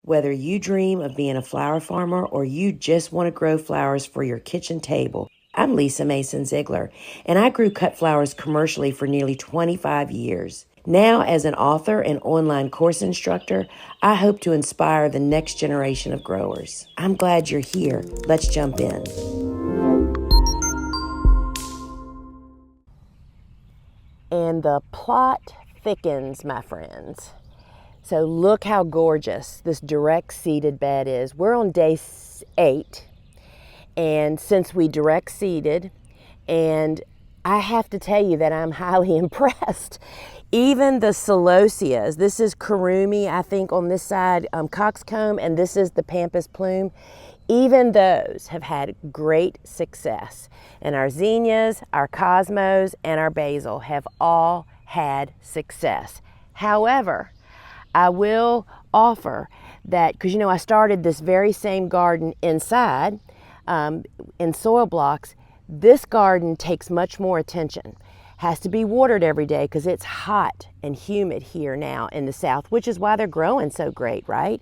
Whether you dream of being a flower farmer or you just want to grow flowers for your kitchen table, I'm Lisa Mason Ziegler, and I grew cut flowers commercially for nearly 25 years. Now, as an author and online course instructor, I hope to inspire the next generation of growers. I'm glad you're here. Let's jump in. And the plot thickens, my friends. So look how gorgeous this direct seeded bed is. We're on day 8, and since we direct seeded, and I have to tell you that I'm highly impressed. Even the celosias, this is Kurumi, I think on this side, coxcomb, and this is the pampas plume. Even those have had great success. And our zinnias, our cosmos, and our basil have all had success. However, I will offer that, because I started this very same garden inside in soil blocks. This garden takes much more attention. Has to be watered every day because it's hot and humid here now in the south, which is why they're growing so great, right?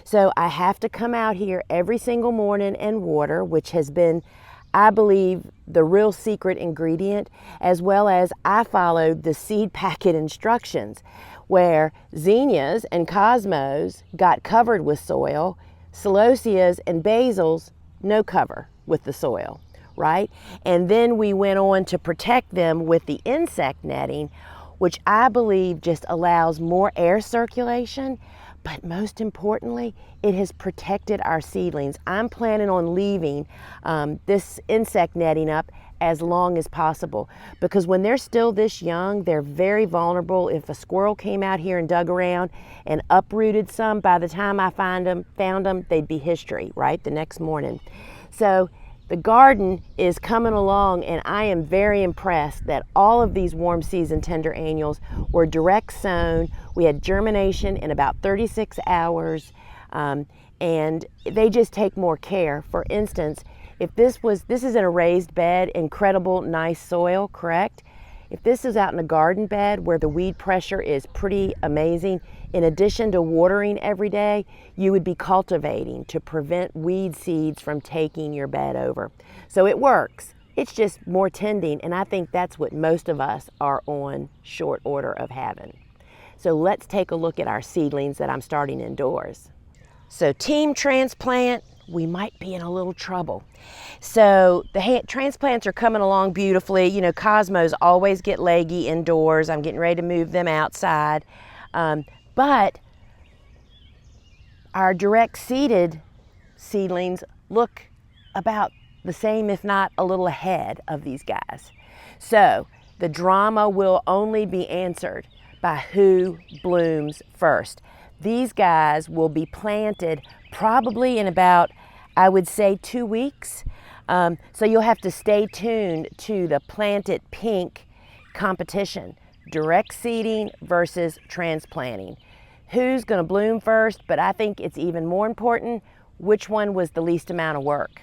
So I have to come out here every single morning and water, which has been, I believe, the real secret ingredient, as well as I followed the seed packet instructions where zinnias and cosmos got covered with soil, celosias and basils no cover with the soil, right? And then we went on to protect them with the insect netting, which I believe just allows more air circulation, but most importantly, it has protected our seedlings. I'm planning on leaving this insect netting up as long as possible, because when they're still this young, they're very vulnerable. If a squirrel came out here and dug around and uprooted some, by the time I found them, they'd be history, right, the next morning. So the garden is coming along, and I am very impressed that all of these warm season tender annuals were direct sown. We had germination in about 36 hours, and they just take more care. For instance, if this is in a raised bed, incredible, nice soil, correct? If this is out in a garden bed where the weed pressure is pretty amazing, in addition to watering every day, you would be cultivating to prevent weed seeds from taking your bed over. So it works. It's just more tending, and I think that's what most of us are on short order of having. So let's take a look at our seedlings that I'm starting indoors. So Team Transplant, we might be in a little trouble. So the transplants are coming along beautifully. Cosmos always get leggy indoors. I'm getting ready to move them outside. But our direct seeded seedlings look about the same, if not a little ahead of these guys. So the drama will only be answered by who blooms first. These guys will be planted probably in about, I would say, 2 weeks. So you'll have to stay tuned to the Plant It Pink competition, direct seeding versus transplanting. Who's going to bloom first, but I think it's even more important, which one was the least amount of work.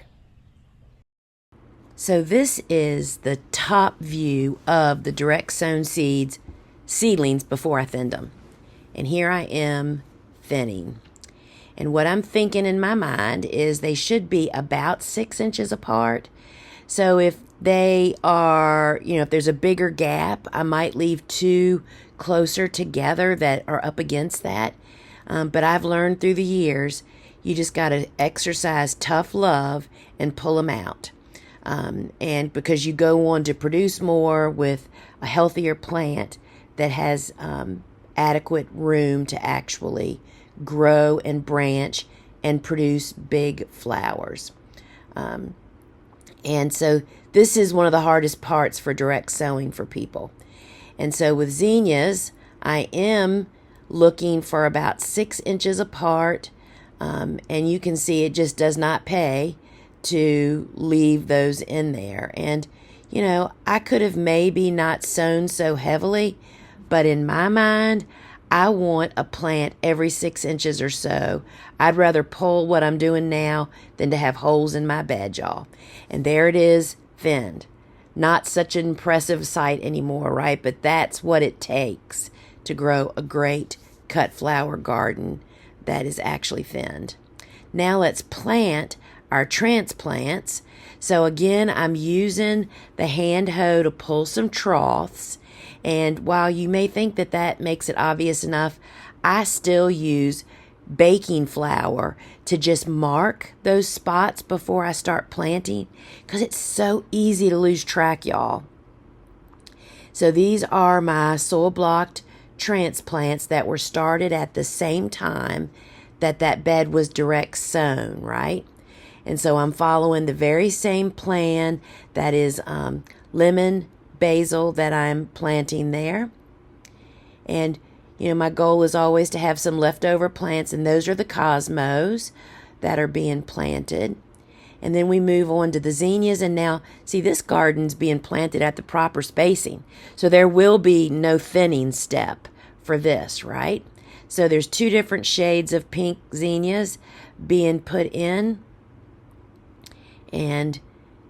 So this is the top view of the direct sown seedlings before I thinned them. And here I am thinning. And what I'm thinking in my mind is they should be about 6 inches apart. So if they are, if there's a bigger gap, I might leave 2 closer together that are up against that. But I've learned through the years, you just got to exercise tough love and pull them out. And because you go on to produce more with a healthier plant that has adequate room to actually grow and branch and produce big flowers. And so this is one of the hardest parts for direct sowing for people. And so with zinnias, I am looking for about 6 inches apart. And you can see it just does not pay to leave those in there. And, I could have maybe not sown so heavily, but in my mind, I want a plant every 6 inches or so. I'd rather pull what I'm doing now than to have holes in my bed, y'all. And there it is, thinned. Not such an impressive sight anymore, right? But that's what it takes to grow a great cut flower garden that is actually thinned. Now let's plant our transplants. So again, I'm using the hand hoe to pull some troughs. And while you may think that that makes it obvious enough, I still use baking flour to just mark those spots before I start planting, because it's so easy to lose track, y'all. So these are my soil blocked transplants that were started at the same time that bed was direct sown, right? And so I'm following the very same plan. That is lemon basil that I'm planting there. And my goal is always to have some leftover plants, and those are the cosmos that are being planted. And then we move on to the zinnias, and now, see, this garden's being planted at the proper spacing. So there will be no thinning step for this, right? So there's 2 different shades of pink zinnias being put in, and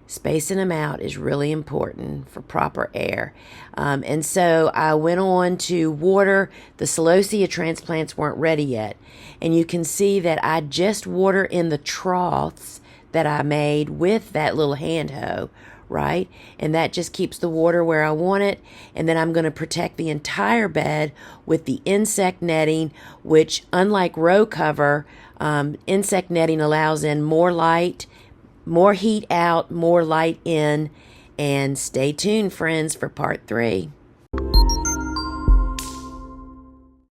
spacing them out is really important for proper air. And so I went on to water. The celosia transplants weren't ready yet. And you can see that I just water in the troughs that I made with that little hand hoe, right? And that just keeps the water where I want it. And then I'm going to protect the entire bed with the insect netting, which, unlike row cover, insect netting allows in more light, more heat out, more light in. And stay tuned, friends, for part 3.